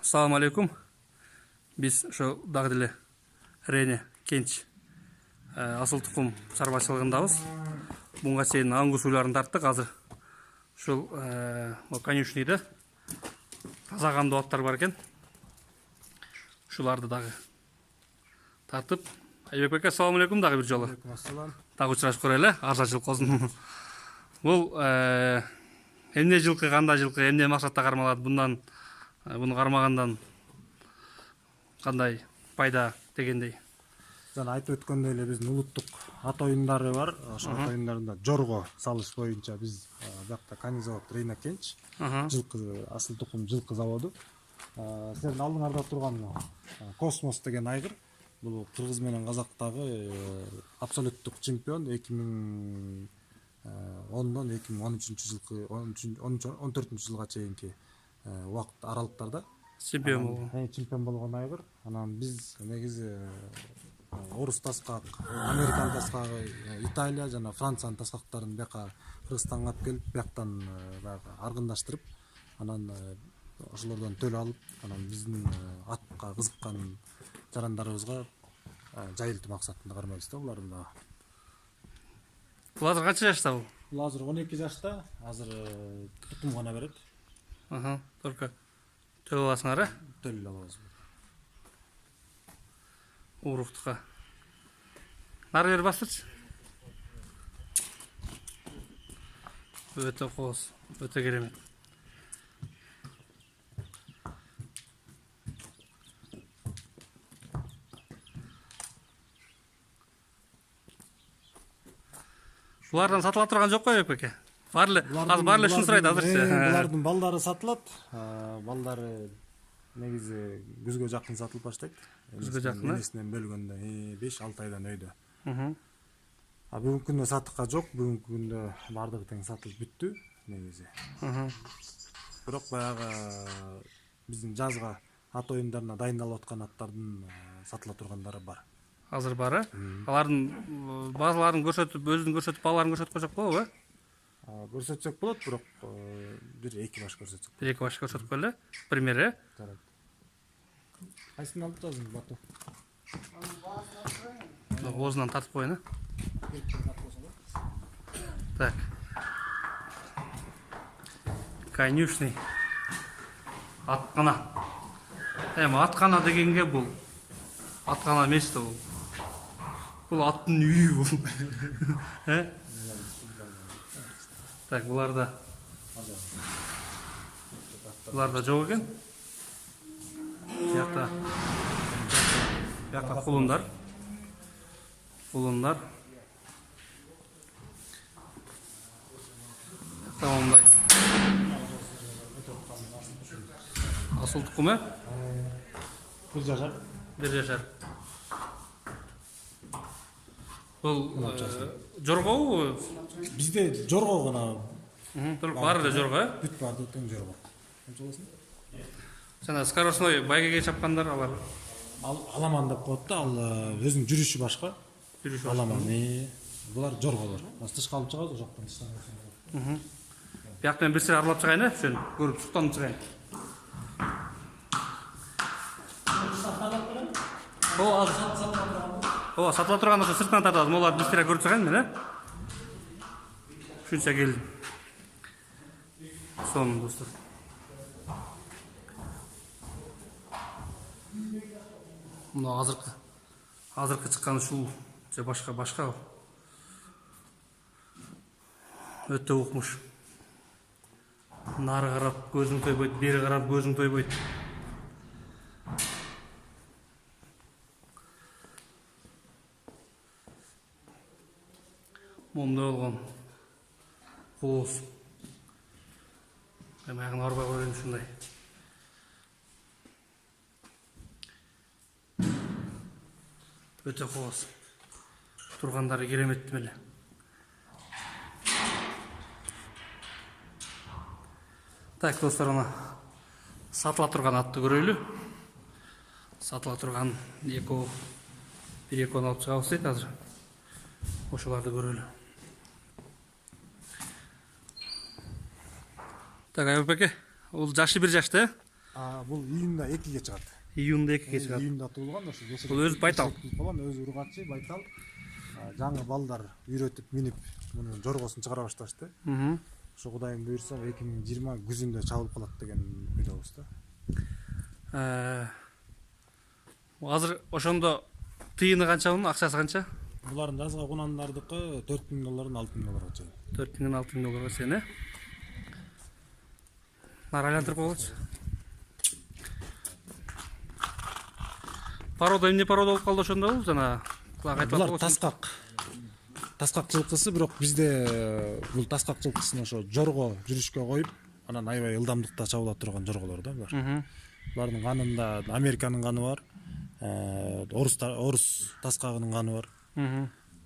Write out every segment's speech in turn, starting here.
Assalamu алейкум. Biz şu dağdile Rene Kenç asıl tukum çarbaçılığındabız. Bunga çeyин аңгус уйларын тарттык азыр. Ушул конюшнийде таза кандуу аттар бар экен. Ушуларды дагы тартып, Айбек беке, assalamu алейкум дагы бир жолу. Ассалам. Дагы учурашып көрөлү, арзанчылык болсун. Бул эмне жылкы, кандай жылкы, эмне максатта кармалат, буну кармагандан кандай пайда дегендей. Жана айтып өткөндөй эле биздин улуттук ат оюндары бар. Ошол ат оюндарында жорго салыш боюнча биз биякта Кани завод Рейна Кенч, жылкы асыл тукум жылкы заводу. Силердин алдыңарда турган Космос деген айгыр бул кыргыз менен казактагы абсолюттук чемпион 2010дон 2013-жылкы 14-жылга чейинки убакыт аралыктарда чемпион болгон айгыр. Анан биз негизи орус таскак, американ таскагы, Италия жана Франциянын таскактарын бияка Кыргызстанга алып келип, бияктан баягы аргындаштырып, анан ошолордон төл алып, анан биздин атка кызыккан жарандарыбызга жайылтуу максатында кармайбыз да буларды дагы. Бул азыр канча жашта бул? Бул азыр 12 жашта, азыр тукум гана берет. Только төл аласыңар, Төл алабыз. Уруктукка. Нары бери бастырчы. Өтө кооз, өтө керемет. Булардан сатыла турган жок го беке? Бар эле, азыр бар эле ушуну сурайт азырчы. Булардын балдары сатылат. Балдары негизи күзгө жакын сатылып баштайт. Күзгө жакын, энесинен бөлгөндө 5-6 айдан өйдө. Бүгүнкү күндө сатыкка жок, бүгүнкү күндө бардыгы тең сатылып бүттү негизи. Бирок баягы биздин жазга ат оюндарына дайындалып аткан аттардын сатыла тургандары бар. Азыр бар, алардын базаларын көрсөтүп, өзүн көрсөтүп, балаларын көрсөтүп койсок болобу? Көрсөтсөк болот, бирок бир эки баш көрсөтсөк. Бир эки баш көрсөтүп коелу. Пример, Кайсысын алып жатасың, Бату? Оозунан тартып коеюн, Так. Конюшный. Аткана. Эми аткана дегенге бул аткана эмес да бул. Бул аттын үйү бул. Так, буларда жок экен. Бияқта кулундар. Тамамдай. Асыл тукум, Бир жашар. Бул жоргобу? Бизде жорго гана. Бар эле жорго, Бүт барды тең жорго. Канча болсун? Жана скоростной байгеге чапкандар алар. Аламан деп коет да, ал өзүнүн жүрүшү башка. Аламан. Булар жорголор. Тышка алып чыгат, ошоктон тышка. Бияктан бир сыйр аралап чыгайын, ошон көрүп суктанып чыгайын. Сатыла турган ошо сыртынан тартат. Молар бир сыйр көрүп чыгайын мен, Ушунча келдим. Сонун достор. Мына азыркы чыккан ушул же башка өтө укмуш. Нары карап көзүң тойбойт, бери карап көзүң тойбойт. Момдой болгон кооз. Аягын арбай коюн ушундай. Өтө кооз. Тургандары кереметтим эле. Так, достор, ана сатыла турган атты көрөйлү. Сатыла турган бир экөөнү алып чыгабыз дейт азыр. Ошоларды көрөлү. Так, Айбек беке, ол жашы бир жашта, Бул июнда 2-ге чыгат. Июнда 2-ге чыгат. Июнда туулган ошо. Бул өзү байтал. Өзү ургачы, байтал. Жаңы балдар үйрөтүп минип мунун жоргосун чыгара башташты. Ошо Кудайым буйрса 2020 күзүндө чабылып калат деген ойдобуз да. Азыр ошондо тыйыны канча bunun, акчасы канча? Булардын жазга кунандардыкы $4000, $6000 чейин. 4000 $6000 чейин, э? Нар айлантырып койгучу. Порода эмне порода болуп калды ошондо? Жана Булар таскак жылкысы, бирок бизде бул таскак жылкысын ошо жорго жүрүшкө коюп, анан аябай ылдамдыкта чабыла турган жорголор да булар. Булардын канында Американын каны бар, орус таскагынын каны бар.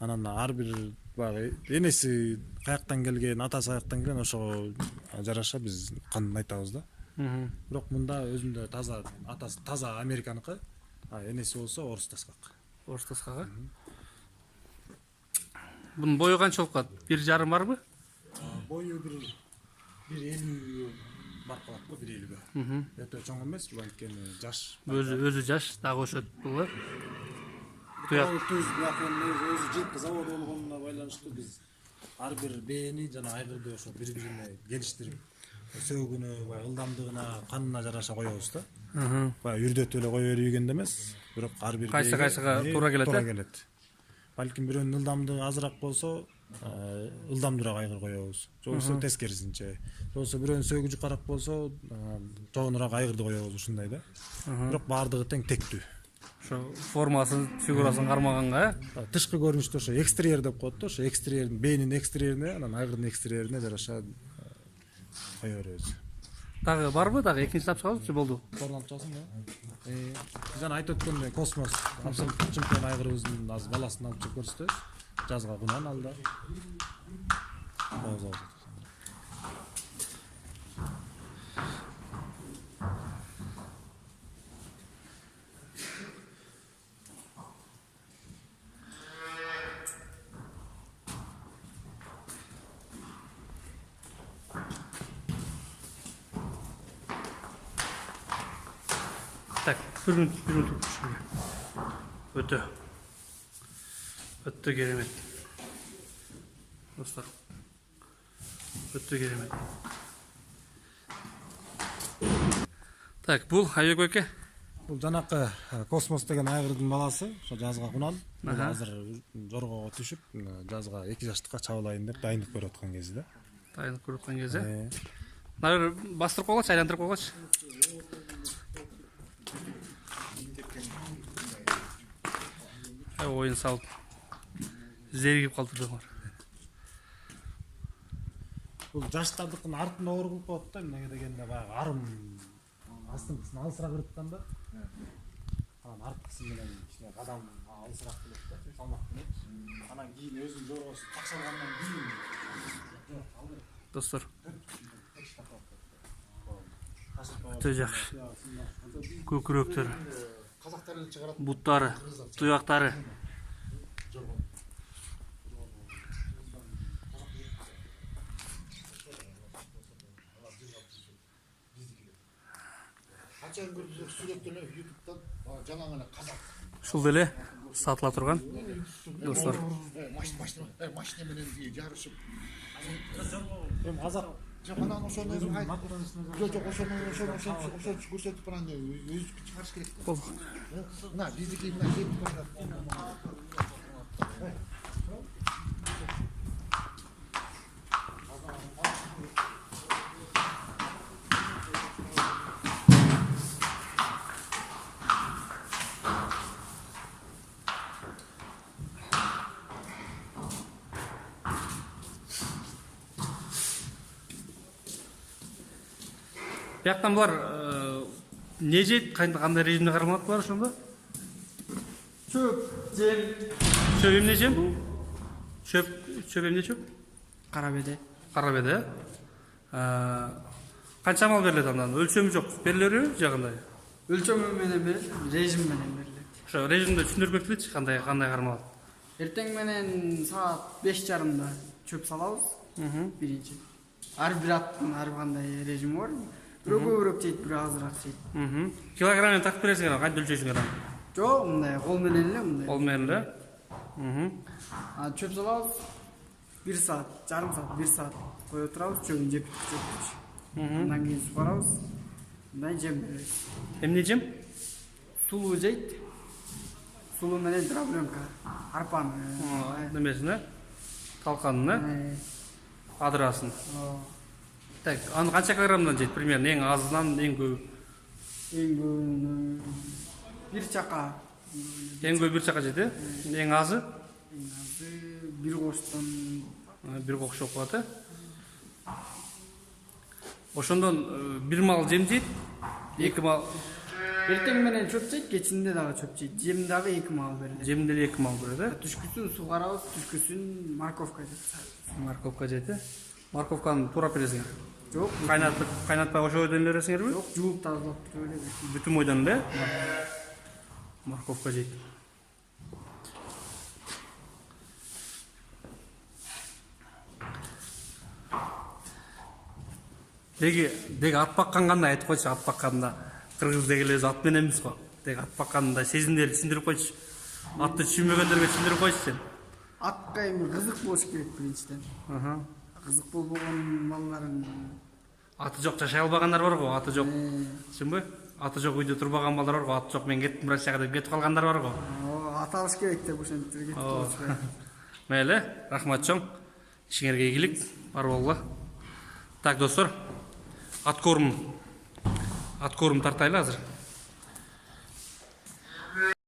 Анан ар бир баягы энеси каяктан келген, атасы каяктан келген, ошого жараша биз кандын айтабыз да. Бирок мында өзүндө таза атасы таза Американыкы, энеси болсо орус таскак. Орус таскагы. Bunun boyu kança olup kaldı? 1,5 barбы? Boyu 1,50 бар калат го, 1,50. Өтө чоң эмес, анткени жаш. Өзү жаш, дагы ошот бул. Туяк. Өзү жылкы заводу болгонуна байланыштуу биз ар бир бээни жана айгырды ошо бири-бирине келиштирип, сөөгүнө, баягы ылдамдыгына, канына жараша коебуз да. Баягы үрдөтүп эле кое бербегенде эмес, бирок ар бир кайсыга туура келет. Балким бирөөнүн ылдамдыгы азыраак болсо, ылдамдуураак айгыр коебуз. Же болбосо тескерисинче. Же болбосо бирөөнүн сөөгү жукараак болсо, чоңураак айгырды коебуз, ушундай да. Бирок баардыгы тең тектүү. Ошо формасын, фигурасын кармаганга, тышкы көрүнүштө ошо экстерьер деп коет да, ошо экстерьердин бээнин экстерьерине, анан айгырдын экстерьерине жараша кое беребиз. Дагы барбы? Дагы экинчи тапчыбыз же болду? Корнап чалсын да. Биз аны айтып өткөндөй Космос абсолюттук чемпион айгырыбыздын азыр баласын алып чыгып көрсөтөбүз. Жазга кунан алда. Так, bir minut. Ötü keremet. Dostlar. Ötü keremet. Так, бул Айбек эке. Бул жанакы Космос деген айгырдын баласы, ошо жазга кунан. Азыр жоргого түшүп, жазга 2 жаштыкка чабылайын деп дайындык көрүп аткан кези да. Дайындык көрүп аткан кези. Нар бастырып койгочу, айлантырып койгочу. Oyun salып зеригип калтырдыңар. Бул жаштардыкын артына оор кылып коет да, эмнеге дегенде баягы арым астыңкысын алысыраак ырытканда, анан арткысы менен кичине кадам алысыраак келет да, салмак келет. Анан кийин өзүнүн жоргосу такшалгандан кийин достор. Өтө жакшы. Көкүрөктөр, буттары, туяктары. Ушул деле сатыла турган достор. Машина менен жарышып. азак Жаманан ошону жок ошону көрсөтүп анан өзү чыгарыш керек. Мына биздики мына келип турат. Бияктан булар не жейт, кандай режимде кармалат булар ошондо? Çöp, jem, Çöp эмне жем? Çöp эмне çöp? karabede. Карабеде. Канча мал берилет андан? Өлчөмү жок. Берилери жагындай. Ölçümü menen beril, rejim menen berilet. Ошо режимде түшүндүрүп кеткилечи, кандай кармалат? Эртең менен саат 5:30 çöp салабыз. Биринчи. Ар бир аттын ар кандай режими бар. бирөө көбүрөөк жейт, бирөө азыраак жейт. Килограммен тартып бересиңер, кантип өлчөйсүңөр аны? Жок, мындай кол менен эле мындай. Кол менен эле. Чөп салабыз. 1 саат, жарым саат, 1 саат кое турабыз, чөбүн жеп бүткүчү. Андан кийин сугарабыз. Мындай жем беребиз. Эмне жем? Сулуу жейт. Сулуу менен дробленка, арпаны. Немесине? Талканын, адырасын. Так, аны канча килограммдан жейт примерно? Эң азынан эң көп. Эң көбүнө 1 чака. Эң көп 1 чака жейт, Эң азы? Эң азы 1 коштон 1 кокш болуп калат, Ошондон 1 мал жем жейт, 2 мал. Эртең менен чөп жейт, кечинде дагы чөп жейт. Жем дагы 2 мал берилет. Жем деле 2 мал берет, Түшкүсүн сугарабыз, түшкүсүн морковка жейт. Морковка жейт, Морковканы туурап бересиңер. Жок, Кайнатпай ошол бойдон бересиңерби? жок, жууп тазалап туруп эле. Бүтүн бойдон эле морковка жейт. Деги ат бакканда айтып койчу, ат бакканда кыргыз деги эле ат менен эмес го. Деги ат бакканда сезимдерди түшүндүрүп койчу. Атты түшүнбөгөндөргө түшүндүрүп койчу сен. Атка эми кызык болуш керек биринчиден. Кызык болбогон балдарын Аты жок жашай албагандар бар го, аты жок. Түшүнбөй? Аты жок үйдө турбаган балдар бар го, аты жок мен кеттим бирок жака деп кетип калгандар бар го. ат алыш керек деп ошентип кетип калыш керек. Мейли, рахмат чоң. Ишиңерге ийгилик, бар болгула. Так, достор. Ат корум тартайлы азыр.